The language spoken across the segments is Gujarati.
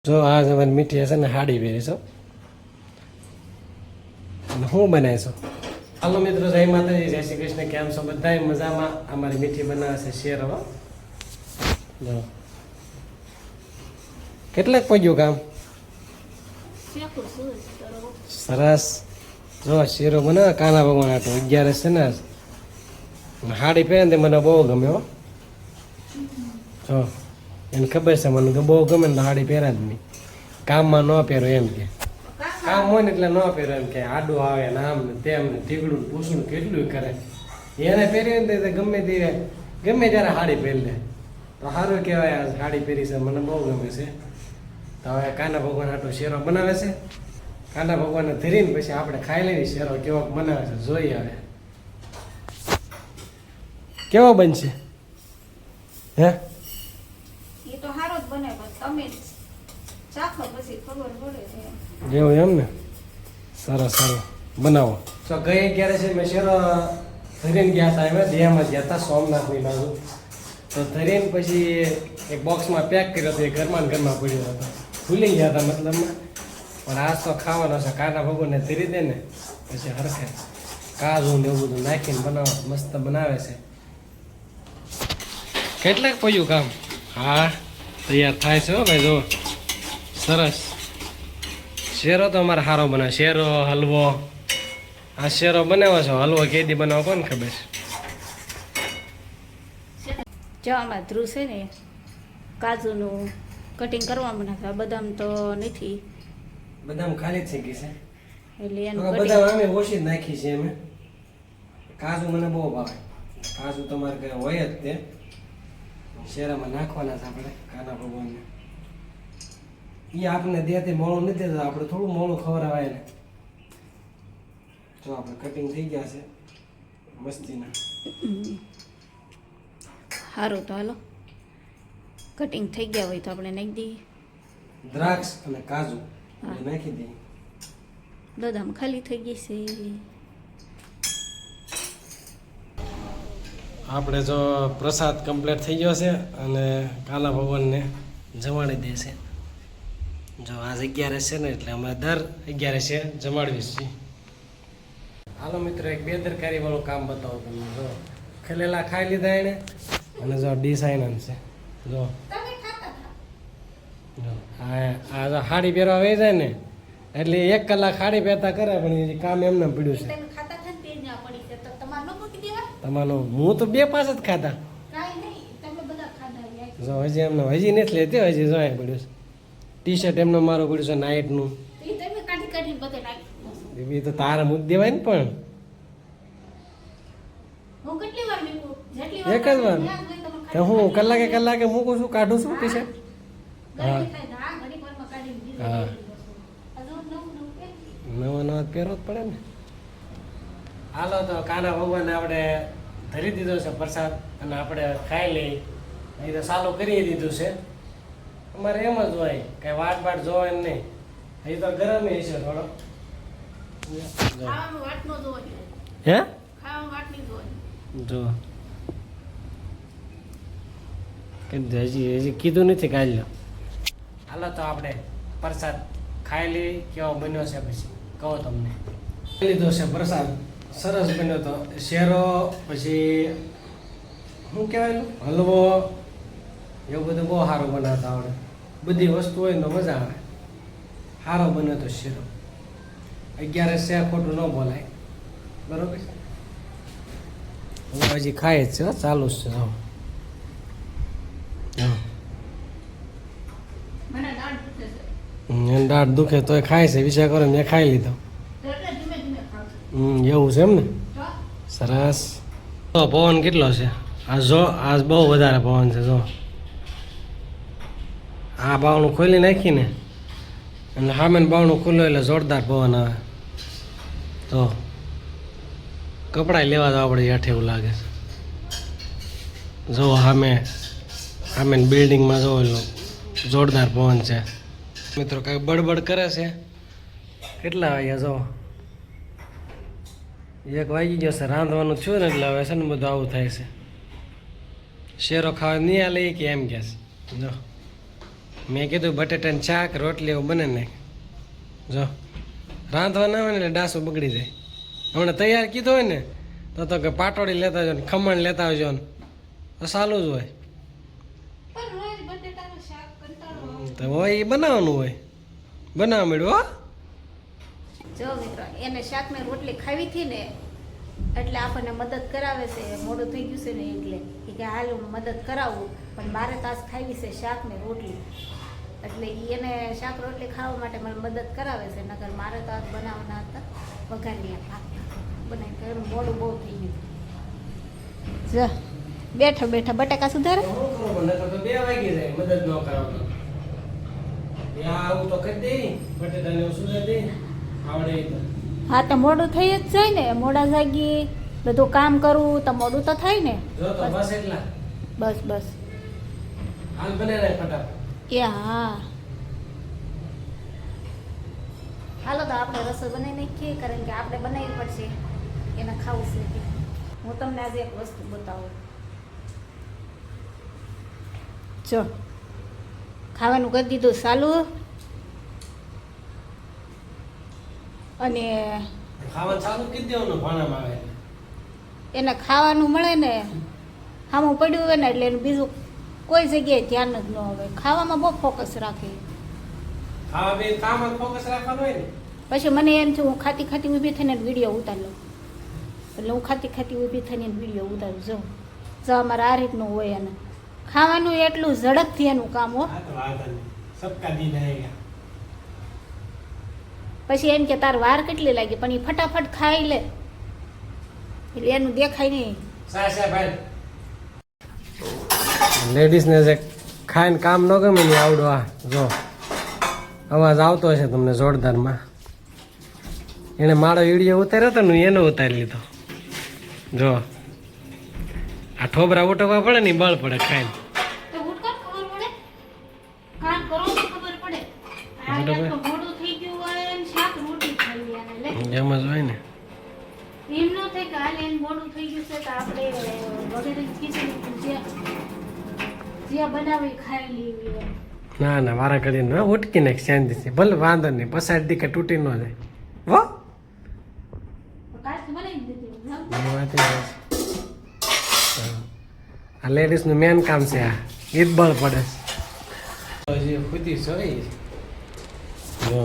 જો આજ અમારી મીઠી હશે ને હાડી પહેરીશો અને હું બનાવીશું. હાલો મિત્રો, જય માતાજી, જય શ્રી કૃષ્ણ. કેમ છો બધા? મજામાં. અમારી મીઠી બનાવે છે શેર. હવે જો કેટલાક પગ્યું કામ સરસ. જો શેરો બનાવે કાના ભગવાન આટો 11 છે ને હાડી પહેરે ને મને બહુ ગમે હો. જો એને ખબર છે મને કે બહુ ગમે ને હાડી પહેરા જ નહીં. કામમાં ન પહેરો એમ કે કામ હોય ને એટલે ન પહેરો એમ કે આડું આવે ને આમ ને તેમ ને ટીકડું પૂછડું કેટલું કરે. એને પહેરી ને ગમે ત્યારે હાડી પહેરી લે તો સારું કહેવાય. આ હાડી પહેરી છે મને બહુ ગમે છે. તો હવે કાના ભગવાન આટો શેરો બનાવે છે. કાના ભગવાનને ધરીને પછી આપણે ખાઈ લેવી. શેરો કેવો બનાવે છે જોઈ. આવે કેવો બનશે? હે એ તો હારો જ બને, પણ તમે ચાખો પછી ખબર પડે છે. જેવું એમ ને. સરસ સરસ બનાવો. તો ગઈ ક્યારે છે મેં શેરો ધરીને ગયા હતા. એમાં દેહમાં ગયા હતા સોમનાથની બાજુ. તો ધરીને પછી એક બોક્સમાં પેક કર્યો હતો. એ ઘરમાં ને ઘરમાં પડ્યો હતો. ભૂલી ગયા હતા મતલબમાં. પણ આજ તો ખાવાનો છે. કાના ભગવાનને ધરી દે ને પછી હરખે કાજુ ને એવું બધું નાખીને બનાવો. મસ્ત બનાવે છે. કેટલાક પડ્યું કામ? હા, તૈયાર થાય છે હો ભાઈ. જો સરસ. શેરો તો અમારે સારો બનાવે. શેરો હલવો. આ શેરો બનાવો છો. હલવો કેદી બનાવો કોને ખબર? જો આમાં ધ્રુવ છે ને કાજુનું કટિંગ કરવા બનાવે. બદામ તો નથી, બદામ ખાલી થઈ ગઈ છે એટલે એનું બદામ અમે ઓછી જ નાખી છે. અમે કાજુ મને બહુ ભાવે. કાજુ તમારે કઈ હોય જ તે શેરામાં નાખવાના છે આપણે કાના ભગવાનને. એ આપણને દેતી મોળું નથી દેતા. આપણે થોડું મોળું ખવડાવાય ને. જો આપણે કટિંગ થઈ ગયા છે મસ્તીના. સારું. તો હાલો, કટિંગ થઈ ગયા હોય તો આપણે નાખી દઈએ દ્રાક્ષ અને કાજુ નાખી દઈએ. બદામ ખાલી થઈ ગઈ છે. આપણે જો પ્રસાદ કમ્પ્લીટ થઈ ગયો છે અને કાલા ભગવાનને જમાડી દે છે. જો આજ 11 છે ને એટલે અમે દર 11 જમાડવી છીએ. હાલો મિત્રો, એક બેદરકારી વાળું કામ બતાવો તમને. જો ખલેલા ખાઈ લીધા એને અને જો ડિઝાઇન છે. જો આ જો હાડી પહેરવા વહી જાય ને એટલે 1 કલાક હાડી પહેરતા કરે પણ એ કામ એમને પડ્યું છે. તમારું હું તો 2 5 જ ખાતા. જો હજી એમને હજી નથી લેતી. હજી જો પડ્યું છે ટી-શર્ટ એમને મારું પડ્યું છે નાઇટનું. એ તો તારા મૂક દેવાય ને. પણ એક જ વાર તો હું કલાકે મૂકું છું, કાઢું છું ટી-શર્ટ. હા હા, નવા પહેરવો જ પડે ને. હાલો તો કાના ભગવાનને આપણે ધરી દીધો છે પ્રસાદ અને આપણે ખાઈ લઈ. અહીં તો ચાલુ કરી દીધું છે. અમારે એમ જ હોય કઈ વાટ જોવાય નહીં. અહીં તો ગરમ છે થોડો. હે જો હજી કીધું નથી કાઢ લો. હાલો તો આપણે પ્રસાદ ખાઈ લઈ. કેવો બન્યો છે પછી કહો તમને. લીધો છે પ્રસાદ, સરસ બન્યો તો. શેરો પછી શું કહેવાય હલવો એવું બધું બહુ સારું બનાવતા આવડે. બધી વસ્તુ હોય ને તો મજા આવે. સારો બન્યો તો શેરો. 11 છે, ખોટું ન બોલાય. બરોબર. હું હજી ખાય જ છે, ચાલુ જ છે. દાઢ દુખે તોય ખાય છે. વિચાર કરો મેં ખાઈ લીધો. એવું છે એમ ને. સરસ. તો પવન કેટલો છે આજ બહુ વધારે પવન છે. જો આ બાવણું ખોલી નાખીને અને સામે બાવણું ખુલ્લું એટલે જોરદાર પવન આવે. તો કપડાં લેવા જવા પડે હેઠે એવું લાગે છે. જો સામે બિલ્ડિંગમાં જો જોરદાર પવન છે. મિત્રો કાંઈ બડબડ કરે છે. કેટલા વાગ્યા જો 1 વાગી ગયો છે. રાંધવાનું થયું ને એટલે હવે છે ને બધું આવું થાય છે. શેરો ખાવા નહીં આલે કે એમ કે છે. જો મેં કીધું બટેટાની શાક રોટલી એવું બને ને જો રાંધવા ના હોય ને એટલે ડાસું બગડી જાય. હમણાં તૈયાર કીધું હોય ને તો કે પાટોડી લેતા આવજો ને ખમણ લેતા આવજો ને તો સારું જ હોય. તો હોય એ બનાવવાનું હોય બનાવવા મળ્યું હો. જો મિત્રો એને શાક ને રોટલી ખાવી હતી ને એટલે આપણને મદદ કરાવે છે. મોડું થઈ ગયું છે ને એટલે એ કે હાલ હું મદદ કરાવું પણ મારે તાસ ખાવી છે શાક ને રોટલી એટલે એને શાક રોટલી ખાવા માટે મને મદદ કરાવે છે. નકર મારે તો આજ બનાવવાના હતા વઘારિયા ભાત બનાવી મોડું બહુ થઈ ગયું. જો બેઠા બેઠા બટાકા સુધારે 2 વાગી જાય મદદ ન કરાવો તો. આવું તો કરી દે બટેટાને સુધારી દે આવડે તો. હા તો મોડું થઈ જ જાય ને મોડા જાગી બધું કામ કરવું તો મોડું તો થાય ને. જો તો બસ એટલા બસ બસ હાલ બને ને ફટાફટ. એ હા હાલો તો આપણે રસોઈ બનાવી નાખીએ કારણ કે આપણે બનાવવી પડશે એને ખાવું છે. હું તમને આજે એક વસ્તુ બતાવું. જો ખાવાનું કરી દીધું ચાલુ અને ખાવાનું ચાલુ કરી દેવાનું ભાણામાં આવે એને ખાવાનું મળે ને સામું પડ્યું હોય ને એટલે એનું બીજું કોઈ જગ્યાએ ધ્યાન જ ન આવે. ખાવામાં બહુ ફોકસ રાખે. ખાવા બે કામમાં ફોકસ રાખવાનું હોય ને પછી મને એમ થયું હું ખાતી ખાતી ઊભી થઈને વિડીયો ઉતારી લઉં એટલે હું ખાતી ખાતી ઊભી થઈને વિડીયો ઉતારું જાઉં જો અમારે આ રીતનું હોય. અને ખાવાનું એટલું ઝડપથી એનું કામ હો. હા તો વાંધો નહીં સબકા દી આયેગા. પછી એમ કે તાર વાર કેટલી લાગી પણ એ ફટાફટ ખાઈ લે એટલે એનું દેખાય નહીં. ભાઈ લેડીઝને જે ખાઈને કામ ન ગમે ને આવડો આ જો અવાજ આવતો હશે તમને જોરદારમાં. એને મારો વિડીયો ઉતાર્યો હતો ને એનો ઉતારી લીધો. જો આ ઠોબરા ઉઠવા પડે ને બળ પડે ખાઈને. એમ જ હોય ને. એમ ન થાય કે હાલ એમ મોડું થઈ ગયું છે તો આપણે વગેરે ખીચડી જે બનાવી ખાઈ લેવી. ના ના વારા કરીને ઉટકી નાખ શાંતિથી ભલે વાંધો નહીં પસાર દી કે તૂટી ન જાય. વાહ આ લેડીઝનું મેન કામ છે આ ઈદ બળ પડે હજી ખુદી સોઈ જો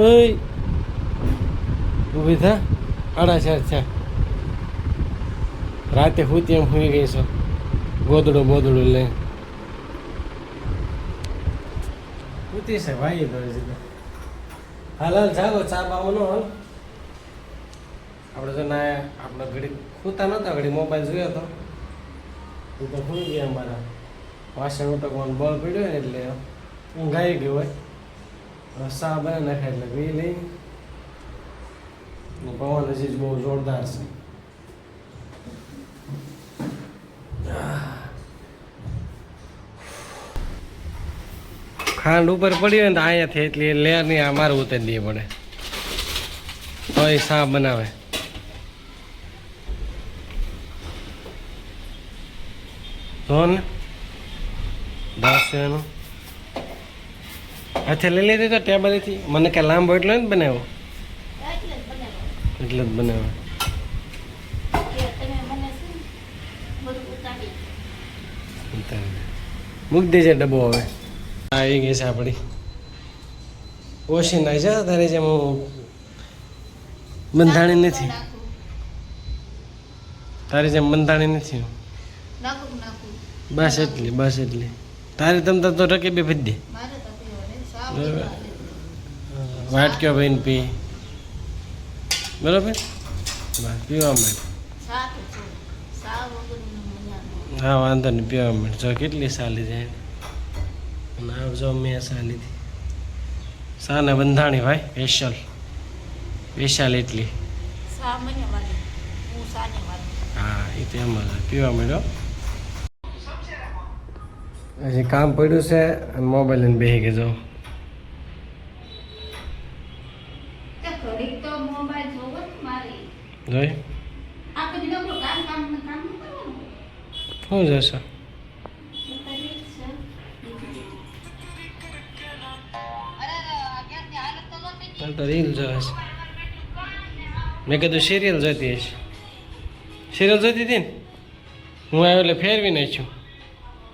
ઓય ઊભી થા 4:30 છે રાતે હુતી એમ હુઈ ગઈ છો ગોદડું બોદડું લઈ હુતી છે ભાઈ તો હાલ હાલ જાગો ચા બાવાનો હાલ. આપણે જો ના આપણે ઘડી ખૂતા નહોતા ઘડી મોબાઈલ જોયો હતો તું તો ભૂલી ગયા અમારા વાસણ ઉટકવાનું બળ પડ્યો ને એટલે ઊંઘ આવી ગયો હોય. સા બનાવી નાખે એટલે પી લઈ પવન હજી બહુ જોરદાર છે. ખાંડ ઉપર પડી હોય ને તો અહીંયાથી એટલી લેર નહીં અમારે ઉતારી દઈએ પડે તો એ સા બનાવે. જો ને 10 એનું હાથે લઈ લીધી તો ટેબલથી મને કે લાંબો એટલો જ બનાવ્યો એટલે જ બનાવ્યો. મૂકી દેજે ડબ્બો હવે આવી ગઈ છે આપણી ઓછી નાઈ છે તારી જેમ હું બંધાણી નથી તારી જેમ બંધાણી નથી બસ એટલી તારી તમ તો રકે બે ભી દે વાટક્યો ભાઈને પી બરાબર બસ પીવા માટે હા વાંધો નહીં પીવા માટે જો કેટલી સાલી જાય અને આવજો મેં સા લીધી સાને બંધાણી ભાઈ સ્પેશિયલ એટલી હા એ તો એમ જ પીવા મળ્યો. હજી કામ પડ્યું છે અને મોબાઈલ લઈને બેસી ગયો જો જોઈ શું જશે તો રીલ જોશે મેં કીધું સિરિયલ જોતી હશે સિરિયલ જોતી હતી ને હું આવ્યો એટલે ફેરવી નાખ્યું